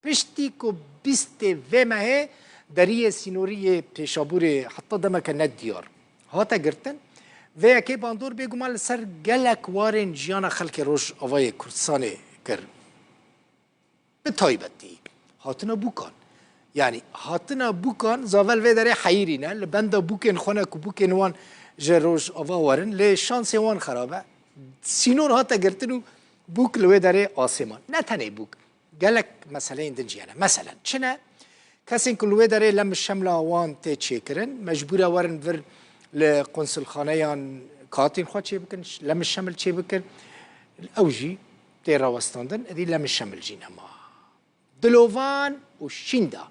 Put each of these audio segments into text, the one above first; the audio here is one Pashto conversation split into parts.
پشتی کو بیست و مه دریه سینوری پیشابور حتی دمک ند دیار هاتا گرتن و یکی باندور بگو مال سر گلک وارن جیان خلک روش آوای کردستان کر به تایبتی هاتنا بوکان یعنی هاتنا بوکان زاول و داره حیری نه لبنده بوکن خونه کو بوکن وان جروش آوا وارن ل شانس وان خرابه سینور هاتا گرتن و بوک لوی داره آسمان نه تنه بوک گلک مسئله این دنجیانه مثلا چنه کسی که لوی داره لم شمل آوان تی چه کرن مجبور وارن ور لقنصل خانه یان کاتین خواهد چه بکن لم شمل چه بکن اوجی تی راوستاندن ادی لم شمل جین اما دلوان و شیندا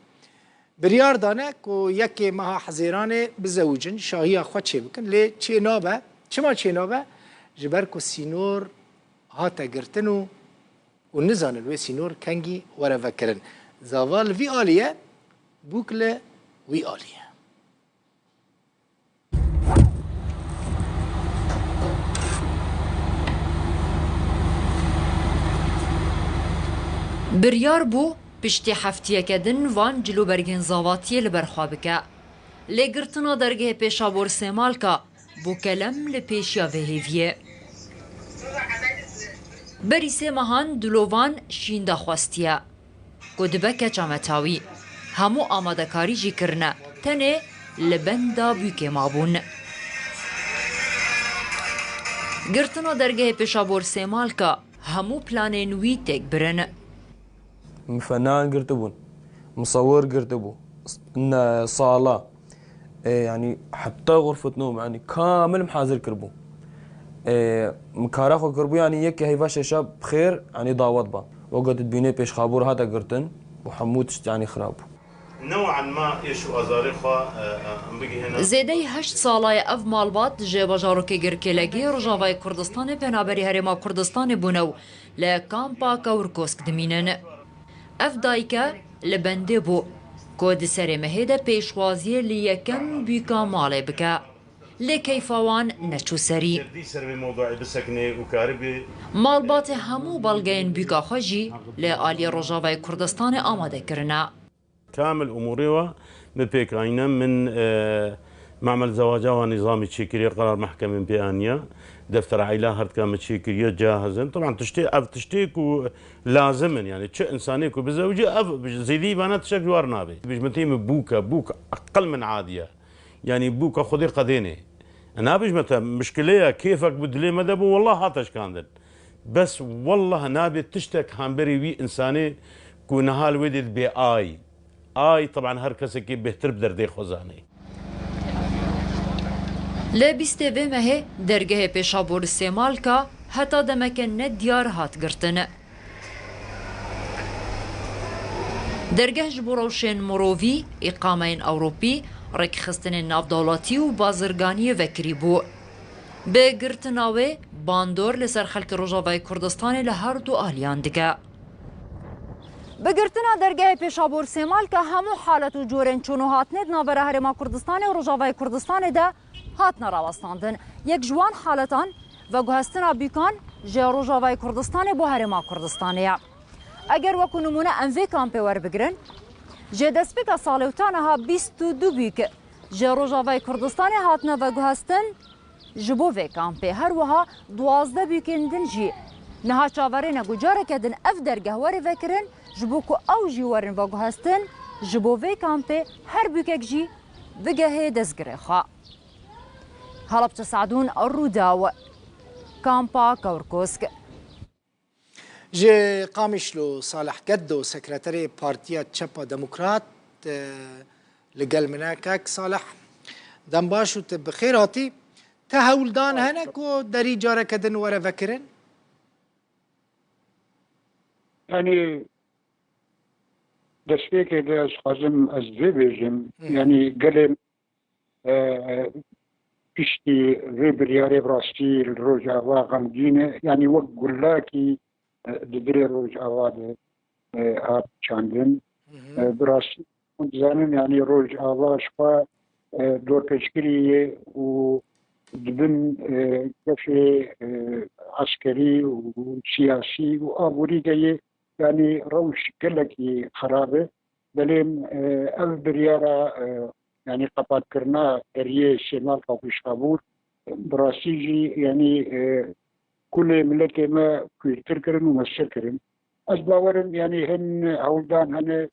بریار دانه که یکی ماه حزیرانه بزوجن شاهی خواهد چه بکن لی چه نابه چما چه نابه جبر که سینور هاتا گرتنو و نزانن و سینور کنگی وره وکرن زاوال وی آلیه بوکل وی آلیه بریار بو پشتی هفتیه کدن وان جلو برگن زاواتیه لبرخوا بکه لگرتنا درگه پیشابور سیمال که بو کلم لپیشیا وهیویه بری سه مهان دلوان شینده خواستیه گدبکه چامتاوی همو آماده کاری جی کرنه تنه لبنده بیوکه مابون گرتنا درگه پیشابور سیمال که همو پلان نوی تک برن فنان قرتبون مصور قرتبو إن صالة يعني حتى غرفة نوم يعني كامل محاذر كربو مكارخو كربو يعني يك هي فاش شاب بخير يعني ضاوط با وقت تبيني بيش خابور هذا قرتن وحمود يعني خراب نوعا ما يشو أزاريخا بقي هنا زیده 8 ساله اف مالبات جه بجاروک گرکلگی رجاوای کردستان پنابری هرما کردستان بونو لکامپا کورکوسک دمینن اف دایکه لبنده بو کود سر مهده پیشوازی لیکن بیکا ماله بکه لکیفوان نچو سری مالبات همو بلگین بیکا خوشی لآلی رجاوای کردستان آماده کرنه كامل أمورها مبيكاينة من معمل زواجها ونظام تشيكري قرار محكمة بأنيا دفتر عائلة هرد كام تشيكري جاهزين طبعا تشتيكو لازما يعني تش إنسانيكو بزوجة زيدي بنات شكل ورنابي بيجمتيم بوكا أقل من عادية يعني بوكا خذي قديني أنا بيجمتها مشكلة كيفك بدلي مدبو والله هاتش كاندن بس والله نابي تشتك هامبري وي إنساني كو نهال ودد بآي آي طبعا هر کسی که بهتر بدرده خوزانه لبیسته و مه درگه پیشابور سیمال که حتی دمکن ندیار هات گرتن درگه جبروشن مرووی اقامه اوروپی رک خستن نافدولاتی و بازرگانی وکری بو به گرتناوه باندور لسر خلک رجاوای کردستان لهر دو آلیان دیگه بگرتنا درگاه پیشابور سیمال که همو حالت و جورن چونو هاتند ناوره هرما کردستان و رجاوای کردستان ده هاتنا راوستاندن یک جوان حالتان و گوهستنا بیکان جه رجاوای کردستان بو هرما کردستانه اگر وکو نمونه انوی کامپی ور بگرن جه دسپیک سالوتانه ها 22 بیک جه رجاوای کردستان هاتنا و گوهستن جبو وی کامپی هر وها 12 بیکندن جی نها چاورین گجاره کدن اف درگه وری وکرن جبو کو او جی ورن و گوهستن جبو وی کامپی هر بیکک جی وگه دزگره خوا حالا بتساعدون الروداو كامبا كوركوسك جي قامشلو صالح قدو سكرتاري بارتيا تشابا ديمقراط لقل مناكك صالح دنباشو بخيراتي تهولدان هناكو داري جارة كدن ورا فكرن يعني دسبيك إذا أسقازم أزبيبيجم يعني قلم پشتی ریبریاری براستی روز آوا غمگینه یعنی وقت گلاکی دبیر روز آوا ده آب چاندن براستی زنن یعنی روز آوا شپا دور پیشگیریه و دبن کف عسکری و سیاسی و آبوری گیه يعني روش قالك خرابه بلين اف بريارة يعني قبات كرنا دريه شمال قوش قابور براسيجي يعني كل ملتي ما كويتر كرن ومسر كرن أسباورن يعني هن عودان هن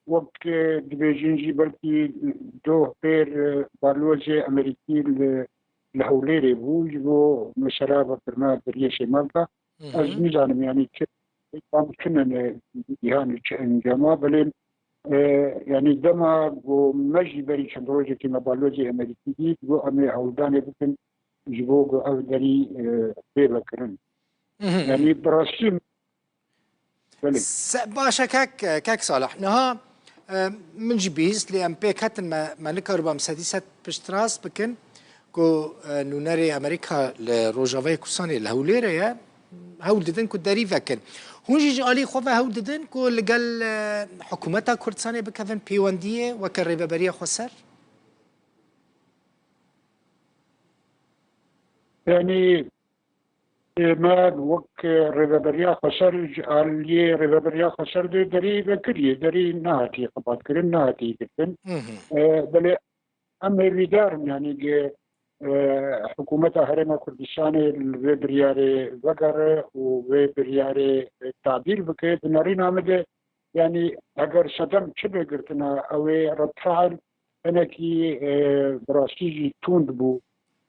وقت دبيجينجي بلكي دو بير بالوزي أمريكي لهوليري بو جبو مسرابة كرنا دريه شمالك از نزانم يعني كنا يعني جماعة بلين يعني دما جو مجي بري شندروجي كما بالوزي أمريكي دي جو أمي عودان بكن جبو جو أفدري بيبا كرن يعني براسيم باشا كاك صالح نها من جبيز لأن بيك هاتن ما نكربا مسادسة بشتراس بكن كو نوناري أمريكا لروجافي كوساني الهوليرة يا هول ددن كو داري فكن هونجي جالي خوفا هول ددن كو لقال حكومتا كردستاني بكفن بيواندية وكالريبا بريا خسر يعني ما وك ريبابريا خسر علي ريبابريا خسر دي دري بكري دري نهاتي قبات كرين نهاتي جدا بل أما الإدار يعني حكومة هرم كردستان الوبرياري وقر ووبرياري تعديل بكيت نارين عمده يعني اگر صدم شبه قرتنا او رتحال انا كي براسيجي توند بو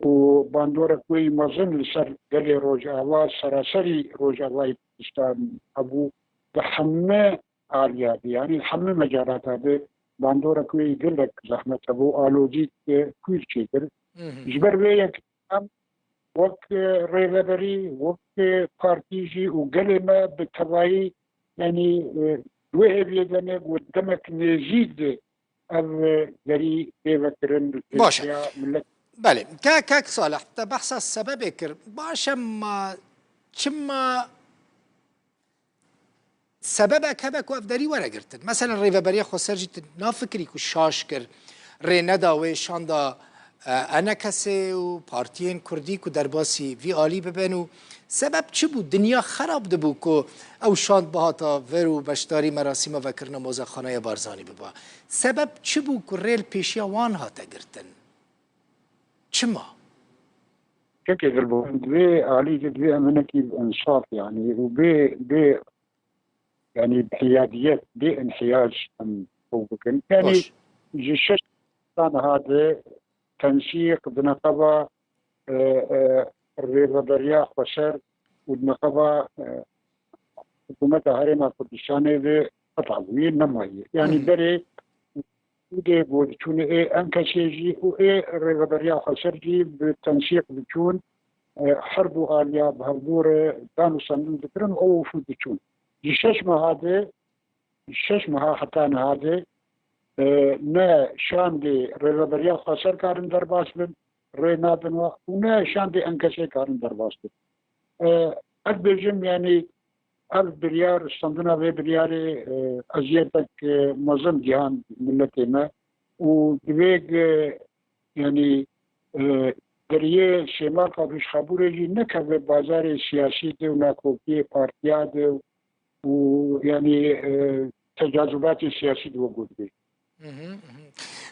و باندورا كوي مزن لسر قلي روجا الله سراسري روجا الله كردستان ابو بحمى آليات يعني الحمى مجالات هذا باندورا كوي قلك زحمة ابو آلوجيك كوير شكر جبر بيك وقت ريلابري وقت بارتيجي وقلمة بالتبعي يعني وهب يدنك ودمك نزيد الذي بيفكرن باشا بله كاك صالح بحث السبب كر باشا ما شما سببك هبك وافداري ورا قرتن مثلا ريفا بريا خسر جيت نافكري كو شاش كر ريندا وشاندا انا کسی و پارتیین کردی که در باسی وی عالی ببینو سبب چی بود دنیا خراب ده بود که او شاند بهاتا ورو بشداری مراسم و کرنا موزه خانه بارزانی ببا سبب چی بود که ریل پیشی وان هاتا گرتن چما؟ كيف يقولون دوي عالي دوي أمانكي انصاف يعني وبي يعني بحياديات بانحياج فوقكن يعني جيش هذا تنسيق بنقبة الرياضة خسر ودنقبة حكومة هرم كردستان قطعوية نمائية يعني بري ودي بود چون انكشيجي و الرياضة خسر جي بالتنسيق بتشون حرب وغالية بهردور دانو صندوق ذكرن او شو بتشون الشش ما حتى هذا نه شاندي ريلابريا خسر كارن درباس بن رينا بن ونا شاندي انكشي كارن درباس بن أكبرجم يعني ألف بريار استندنا في برياري أزيادك مظن جهان ملتنا ودويق يعني دريه شمال قابش خبوري جي نكا في بازار سياسي دي وناكوكي بارتيا دي ويعني تجاذبات سياسي دي وجود بي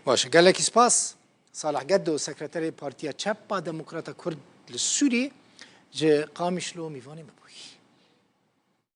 باشه قال لك سباس صالح جدو سكرتير بارتيا تشابا ديمقراطا كرد للسوري جي قامش له ميفاني